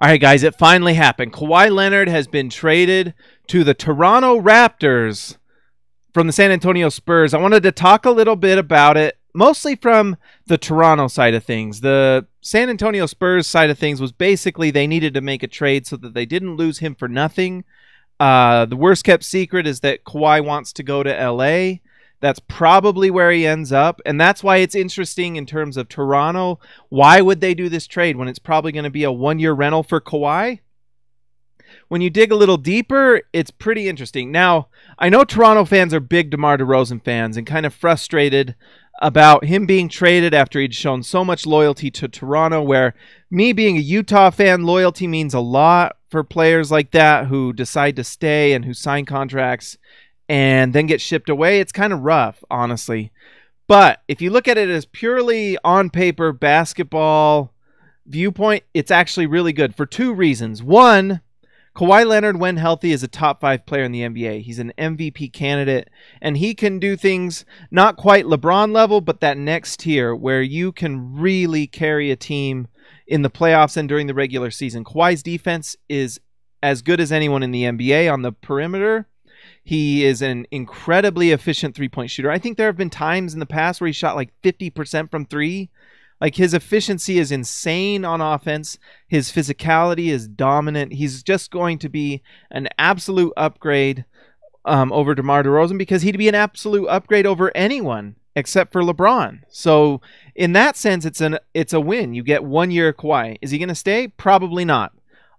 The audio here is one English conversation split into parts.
All right, guys, it finally happened. Kawhi Leonard has been traded to the Toronto Raptors from the San Antonio Spurs. I wanted to talk a little bit about it, mostly from the Toronto side of things. The San Antonio Spurs side of things was basically they needed to make a trade so that they didn't lose him for nothing. The worst kept secret is that Kawhi wants to go to LA. That's probably where he ends up. And that's why it's interesting in terms of Toronto. Why would they do this trade when it's probably going to be a one-year rental for Kawhi? When you dig a little deeper, it's pretty interesting. Now, I know Toronto fans are big DeMar DeRozan fans and kind of frustrated about him being traded after he'd shown so much loyalty to Toronto, where me being a Utah fan, loyalty means a lot for players like that who decide to stay and who sign contracts and then get shipped away. It's kind of rough, honestly. But if you look at it as purely on paper basketball viewpoint, it's actually really good for two reasons. One, Kawhi Leonard, when healthy, is a top 5 player in the NBA. He's an MVP candidate, and he can do things not quite LeBron level, but that next tier where you can really carry a team in the playoffs and during the regular season. Kawhi's defense is as good as anyone in the NBA on the perimeter. He is an incredibly efficient three-point shooter. I think there have been times in the past where he shot like 50% from three. Like, his efficiency is insane on offense. His physicality is dominant. He's just going to be an absolute upgrade over DeMar DeRozan, because he'd be an absolute upgrade over anyone except for LeBron. So in that sense, it's a win. You get 1 year Kawhi. Is he going to stay? Probably not.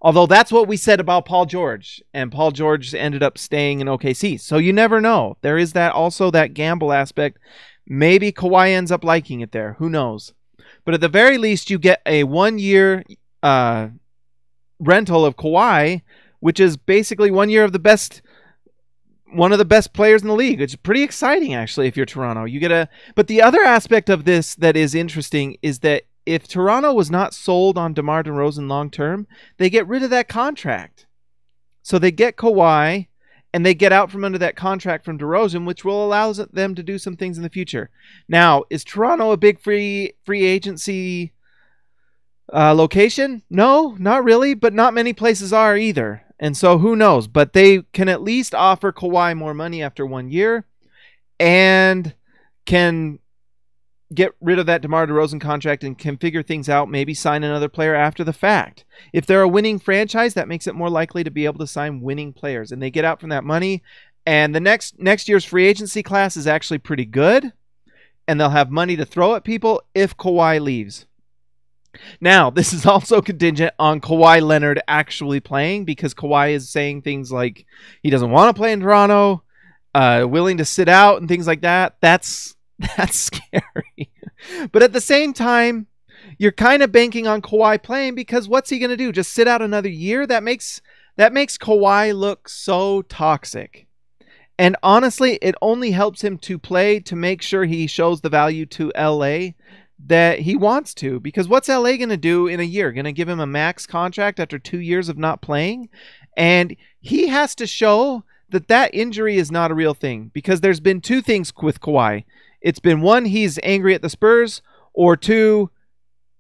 Although that's what we said about Paul George, and Paul George ended up staying in OKC. So you never know. There is that gamble aspect. Maybe Kawhi ends up liking it there. Who knows? But at the very least, you get a 1 year rental of Kawhi, which is basically 1 year of one of the best players in the league. It's pretty exciting, actually, if you're Toronto. But the other aspect of this that is interesting is that if Toronto was not sold on DeMar DeRozan long term, they get rid of that contract. So they get Kawhi, and they get out from under that contract from DeRozan, which will allow them to do some things in the future. Now, is Toronto a big free agency location? No, not really, but not many places are either. And so who knows? But they can at least offer Kawhi more money after 1 year and can get rid of that DeMar DeRozan contract and can figure things out, maybe sign another player after the fact. If they're a winning franchise, that makes it more likely to be able to sign winning players, and they get out from that money. And the next year's free agency class is actually pretty good, and they'll have money to throw at people if Kawhi leaves. Now, this is also contingent on Kawhi Leonard actually playing, because Kawhi is saying things like he doesn't want to play in Toronto, willing to sit out and things like that. That's scary. But at the same time, you're kind of banking on Kawhi playing, because what's he going to do? Just sit out another year? That makes Kawhi look so toxic. And honestly, it only helps him to play to make sure he shows the value to LA that he wants to. Because what's LA going to do in a year? Going to give him a max contract after 2 years of not playing? And he has to show that injury is not a real thing, because there's been two things with Kawhi. It's been, one, he's angry at the Spurs, or two,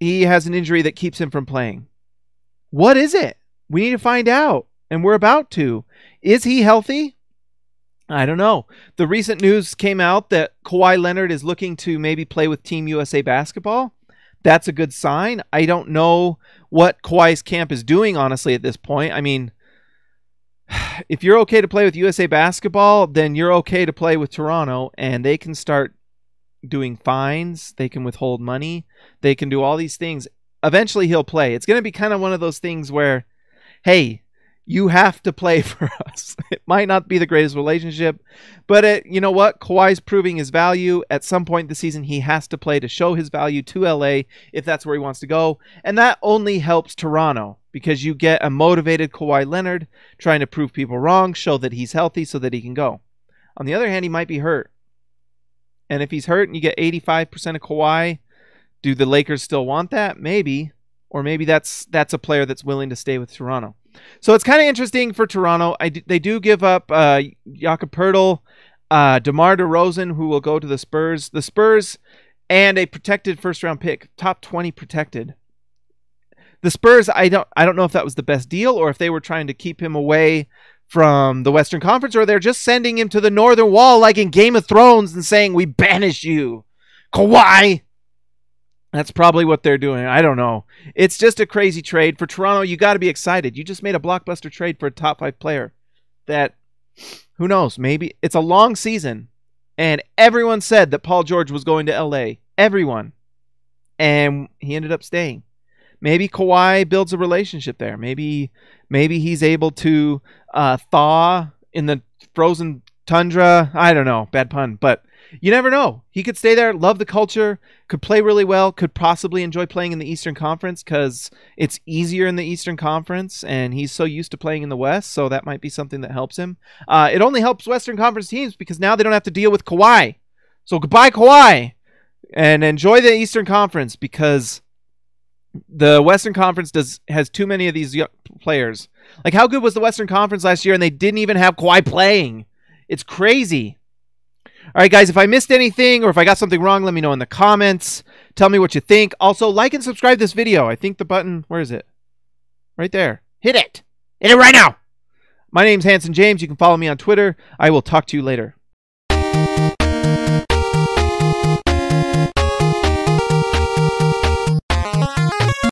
he has an injury that keeps him from playing. What is it? We need to find out, and we're about to. Is he healthy? I don't know. The recent news came out that Kawhi Leonard is looking to maybe play with Team USA basketball. That's a good sign. I don't know what Kawhi's camp is doing, honestly, at this point. I mean, if you're okay to play with USA basketball, then you're okay to play with Toronto, and they can start doing fines. They can withhold money. They can do all these things. Eventually he'll play. It's going to be kind of one of those things where, hey, you have to play for us. It might not be the greatest relationship, but you know what? Kawhi's proving his value. At some point this season, he has to play to show his value to LA if that's where he wants to go. And that only helps Toronto, because you get a motivated Kawhi Leonard trying to prove people wrong, show that he's healthy so that he can go. On the other hand, he might be hurt. And if he's hurt and you get 85% of Kawhi, do the Lakers still want that? Maybe. Or maybe that's a player that's willing to stay with Toronto. So it's kind of interesting for Toronto. They do give up Jakob Poeltl, DeMar DeRozan, who will go to the Spurs. The Spurs and a protected first-round pick, top 20 protected. The Spurs, I don't know if that was the best deal or if they were trying to keep him away from the Western Conference, or they're just sending him to the Northern Wall like in Game of Thrones and saying, we banish you, Kawhi. That's probably what they're doing. I don't know. It's just a crazy trade. For Toronto, you got to be excited. You just made a blockbuster trade for a top 5 player that, who knows, maybe it's a long season. And everyone said that Paul George was going to LA. Everyone. And he ended up staying. Maybe Kawhi builds a relationship there. Maybe he's able to thaw in the frozen tundra. I don't know. Bad pun. But you never know. He could stay there, love the culture, could play really well, could possibly enjoy playing in the Eastern Conference because it's easier in the Eastern Conference, and he's so used to playing in the West, so that might be something that helps him. It only helps Western Conference teams because now they don't have to deal with Kawhi. So goodbye, Kawhi, and enjoy the Eastern Conference because the Western Conference has too many of these players. Like, how good was the Western Conference last year, and they didn't even have Kawhi playing? It's crazy. All right, guys, if I missed anything or if I got something wrong, let me know in the comments. Tell me what you think. Also, like and subscribe this video. I think the button, where is it? Right there. Hit it. Hit it right now. My name's Hanson James. You can follow me on Twitter. I will talk to you later.